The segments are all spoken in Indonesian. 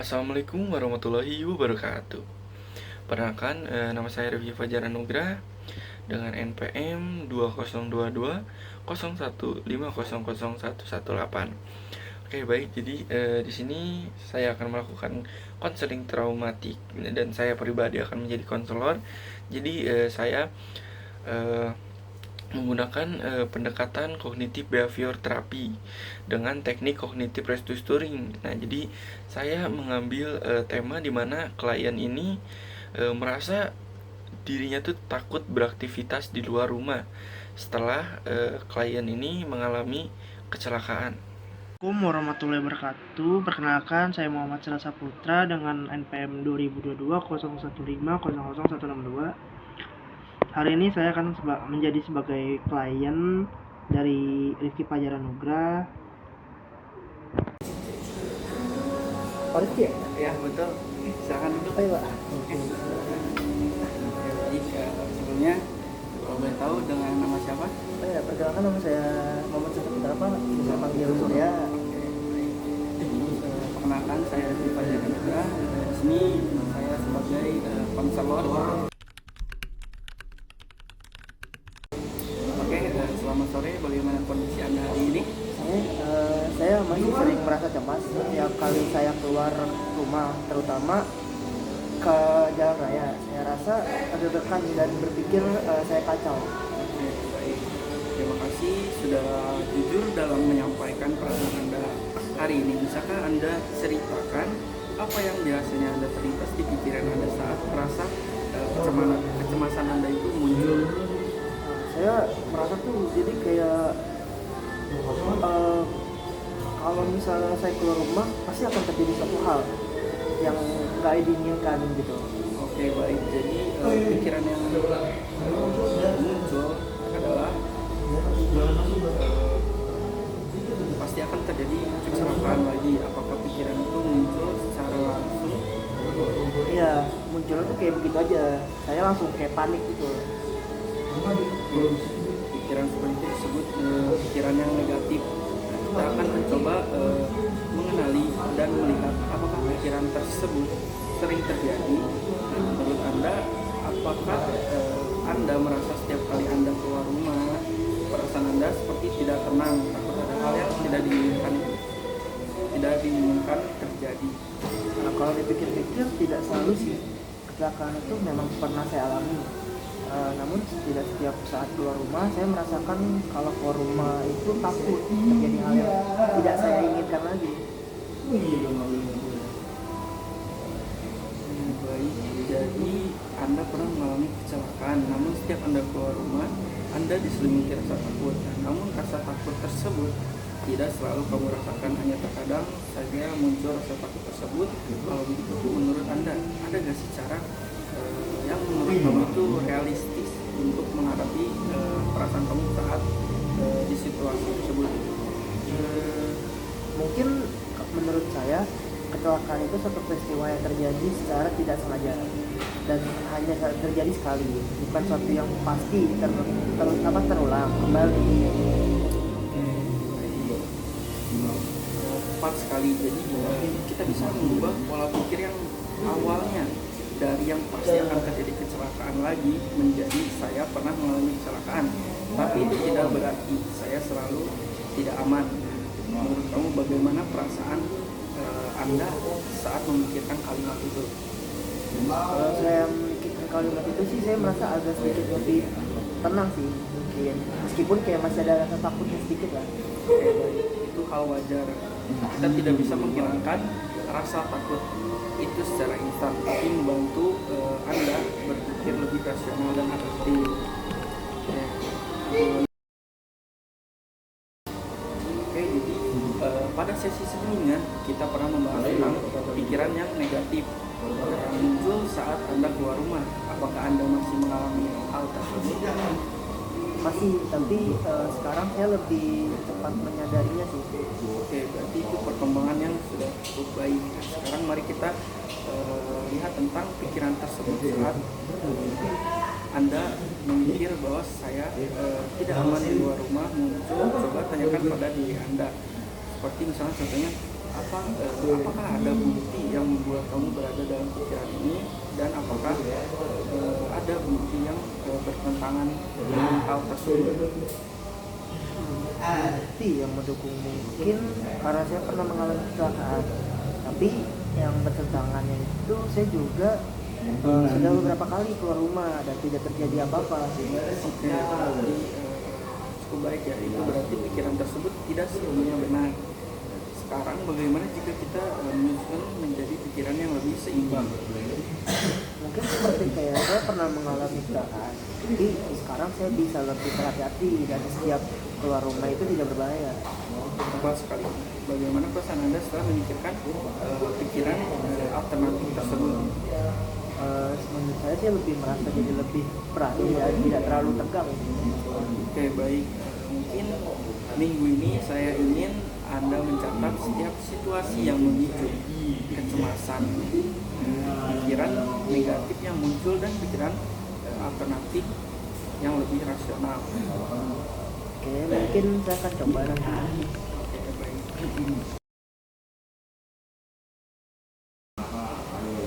Assalamualaikum warahmatullahi wabarakatuh. Perkenalkan, nama saya Revie Fajar Anugrah dengan NPM 2022 01500118. Oke, baik. Jadi di sini saya akan melakukan konseling traumatik dan saya pribadi akan menjadi konselor. Jadi saya eh, menggunakan pendekatan kognitif behavior terapi dengan teknik kognitif restructuring. Nah, jadi saya mengambil tema di mana klien ini merasa dirinya tuh takut beraktivitas di luar rumah setelah klien ini mengalami kecelakaan. Assalamualaikum warahmatullahi wabarakatuh. Perkenalkan, saya Muhammad Selasa Putra dengan NPM 2022 Hari ini saya akan menjadi sebagai klien dari Rifki Fajar Anugrah. Pak Rizky ya? Ya, betul. Silakan duduk. Ayo Pak. Jadi sebelumnya kalau boleh tahu dengan nama siapa? Perkenalkan nama saya Muhammad Selasa Putra Pak. Bisa panggil Surya. Perkenalkan, saya Rifki Fajar Anugrah. Di sini saya sebagai konselor. Oke, selamat sore. Bagaimana kondisi Anda hari ini? Saya masih sering merasa cemas setiap kali saya keluar rumah, terutama ke jalan raya. Saya rasa deg-degan dan berpikir saya kacau. Oke, baik. Terima kasih sudah jujur dalam menyampaikan perasaan Anda hari ini. Bisakah Anda ceritakan apa yang biasanya Anda terlintas di pikiran Anda saat merasa kecemasan Anda itu muncul? Saya merasa tuh jadi kayak kalau misalnya saya keluar rumah pasti akan terjadi suatu hal yang nggak diinginkan gitu. Oke, baik. Jadi pikiran yang muncul adalah pasti akan terjadi kecelakaan lagi. Apakah pikiran itu muncul secara langsung? Iya, munculnya tuh kayak begitu aja. Saya langsung kayak panik gitu. Pikiran seperti itu disebut pikiran yang negatif. Kita akan mencoba mengenali dan melihat apakah pikiran tersebut sering terjadi. Menurut Anda, apakah Anda merasa setiap kali Anda keluar rumah perasaan Anda seperti tidak tenang, takut ada hal yang tidak diinginkan terjadi? Nah, kalau dipikir-pikir tidak selalu sih. Kecelakaan itu memang pernah saya alami. Namun tidak setiap saat keluar rumah saya merasakan kalau keluar rumah itu takut terjadi hal yang tidak saya inginkan lagi. Baik, jadi Anda pernah mengalami kecelakaan, namun setiap Anda keluar rumah, Anda diselimuti rasa takut. Namun rasa takut tersebut tidak selalu kamu rasakan, hanya terkadang saja muncul rasa takut tersebut. Kalau begitu, menurut Anda, ada nggak sih cara yang menurut kamu itu realistis untuk menghadapi perasaan kamu saat di situasi tersebut? Mungkin menurut saya kecelakaan itu suatu peristiwa yang terjadi secara tidak sengaja dan hanya terjadi sekali, bukan suatu yang pasti terulang kembali. Tepat sekali. Jadi kita bisa mengubah pola pikir yang awalnya dari yang pasti akan terjadi kecelakaan lagi menjadi saya pernah mengalami kecelakaan, tapi itu tidak berarti saya selalu tidak aman. Menurut kamu bagaimana perasaan Anda saat memikirkan kalimat itu? Kalau saya memikirkan kalimat itu sih saya merasa agak sedikit lebih tenang sih mungkin, meskipun kayak masih ada rasa takutnya sedikit lah. Itu hal wajar. Kita tidak bisa menghilangkan rasa takut itu secara instan, tapi membantu Anda berpikir lebih rasional dan adaptif. Oke, jadi pada sesi sebelumnya kita pernah membahas tentang pikiran yang negatif yang muncul saat Anda keluar rumah. Apakah Anda masih mengalami hal tersebut? Masih, tapi sekarang saya lebih cepat menyadarinya sih. Oke, berarti itu perkembangan yang sudah cukup baik. Sekarang mari kita lihat tentang pikiran tersebut saat Anda memikir bahwa saya tidak aman di luar rumah muncul. Coba tanyakan pada diri Anda. Seperti misalnya contohnya, apakah ada bukti yang membuat kamu berada dalam pikiran ini, dan apakah ada bukti yang bertentangan dengan hal tersebut? Bukti yang mendukung mungkin karena saya pernah mengalami kecelakaan, tapi yang bertentangannya itu saya juga sudah beberapa kali keluar rumah dan tidak terjadi apa-apa. Oke, jadi cukup baik ya. Itu berarti pikiran tersebut tidak sepenuhnya benar. Sekarang bagaimana jika kita menyusun menjadi pikiran yang lebih seimbang? Mungkin seperti kayak saya pernah mengalami kecelakaan, tapi sekarang saya bisa lebih berhati-hati dan setiap keluar rumah itu tidak berbahaya. Tepat sekali. Bagaimana perasaan Anda setelah memikirkan pikiran alternatif tersebut? Menurut saya sih lebih merasa jadi lebih berani dan tidak terlalu tegang. Oke, baik. Mungkin minggu ini saya ingin Anda mencatat setiap situasi yang memicu kecemasan, pikiran negatif yang muncul, dan pikiran alternatif yang lebih rasional. Oke, mungkin saya akan coba nanti. Oke, baik.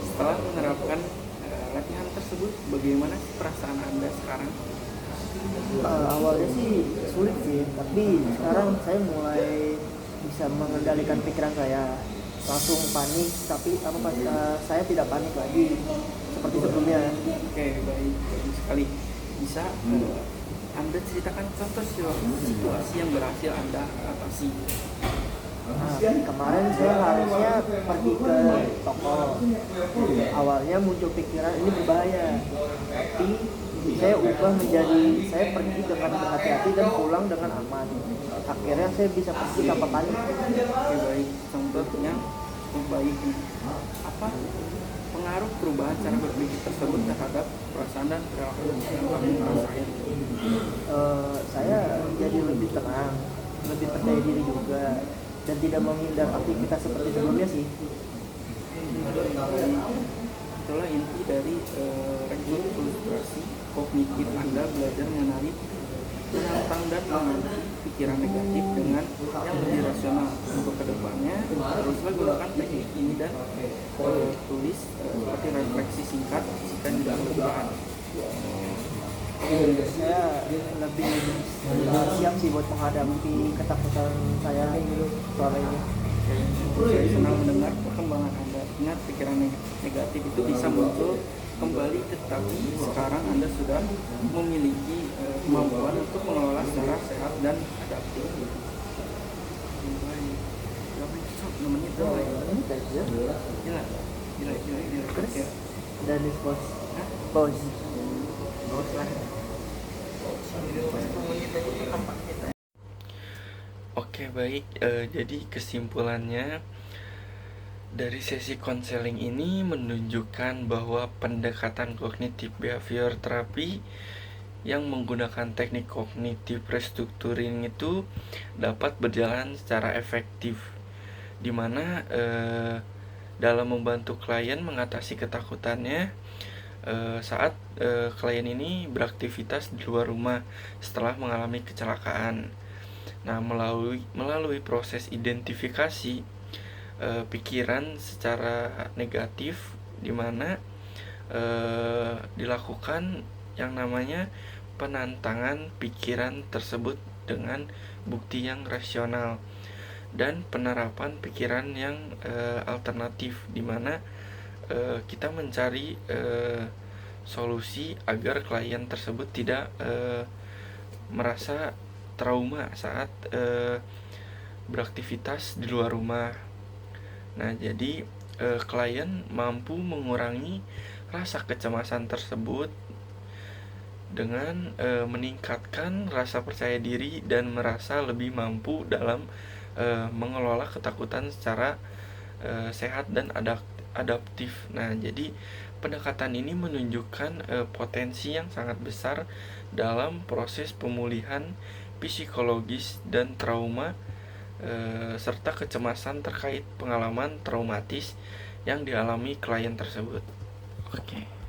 Setelah menerapkan latihan tersebut, bagaimana sih perasaan Anda sekarang? Awalnya sih sulit sih, tapi sekarang saya mulai bisa mengendalikan pikiran saya. Langsung panik, tapi saya tidak panik lagi seperti sebelumnya. Oke, baik sekali. Bisa Anda ceritakan contoh situasi yang berhasil Anda atasi? Nah, kemarin saya harusnya pergi ke toko. Awalnya muncul pikiran ini berbahaya, tapi saya ubah menjadi saya pergi dengan berhati-hati dan pulang dengan aman. Akhirnya saya bisa pergi tanpa panik. Oke, baik. Contohnya cukup baik. Apa pengaruh perubahan cara berpikir tersebut terhadap perasaan dan perilaku yang kamu rasain? Saya jadi lebih tenang, lebih percaya diri juga, dan tidak menghindar aktivitas seperti sebelumnya sih. Itulah inti dari rekonstruksi kognitif. Anda belajar mengenali, menantang, dan mengunci pikiran negatif dengan yang lebih rasional. Untuk kedepannya, teruslah gunakan teknik ini dan tulis seperti refleksi singkat jika tidak berjalan. Saya lebih siap sih buat menghadapi ketakutan saya selama ini. Saya senang mendengar perkembangan Anda. Ingat, pikiran negatif itu bisa muncul kembali, tetapi sekarang Anda sudah memiliki kemampuan untuk mengelola secara sehat dan adaptif. Namanya itu gila. Terus Ya. dan bos, bos. Oke, baik. Jadi kesimpulannya dari sesi konseling ini menunjukkan bahwa pendekatan kognitif behavior terapi yang menggunakan teknik kognitif restructuring itu dapat berjalan secara efektif, di mana dalam membantu klien mengatasi ketakutannya saat klien ini beraktivitas di luar rumah setelah mengalami kecelakaan. Nah, melalui proses identifikasi pikiran secara negatif, di mana dilakukan yang namanya penantangan pikiran tersebut dengan bukti yang rasional, dan penerapan pikiran yang alternatif, di mana kita mencari solusi agar klien tersebut tidak merasa trauma saat beraktivitas di luar rumah. Nah, jadi klien mampu mengurangi rasa kecemasan tersebut dengan meningkatkan rasa percaya diri dan merasa lebih mampu dalam mengelola ketakutan secara sehat dan adaptif. Nah, jadi pendekatan ini menunjukkan potensi yang sangat besar dalam proses pemulihan psikologis dan trauma serta kecemasan terkait pengalaman traumatis yang dialami klien tersebut. Oke.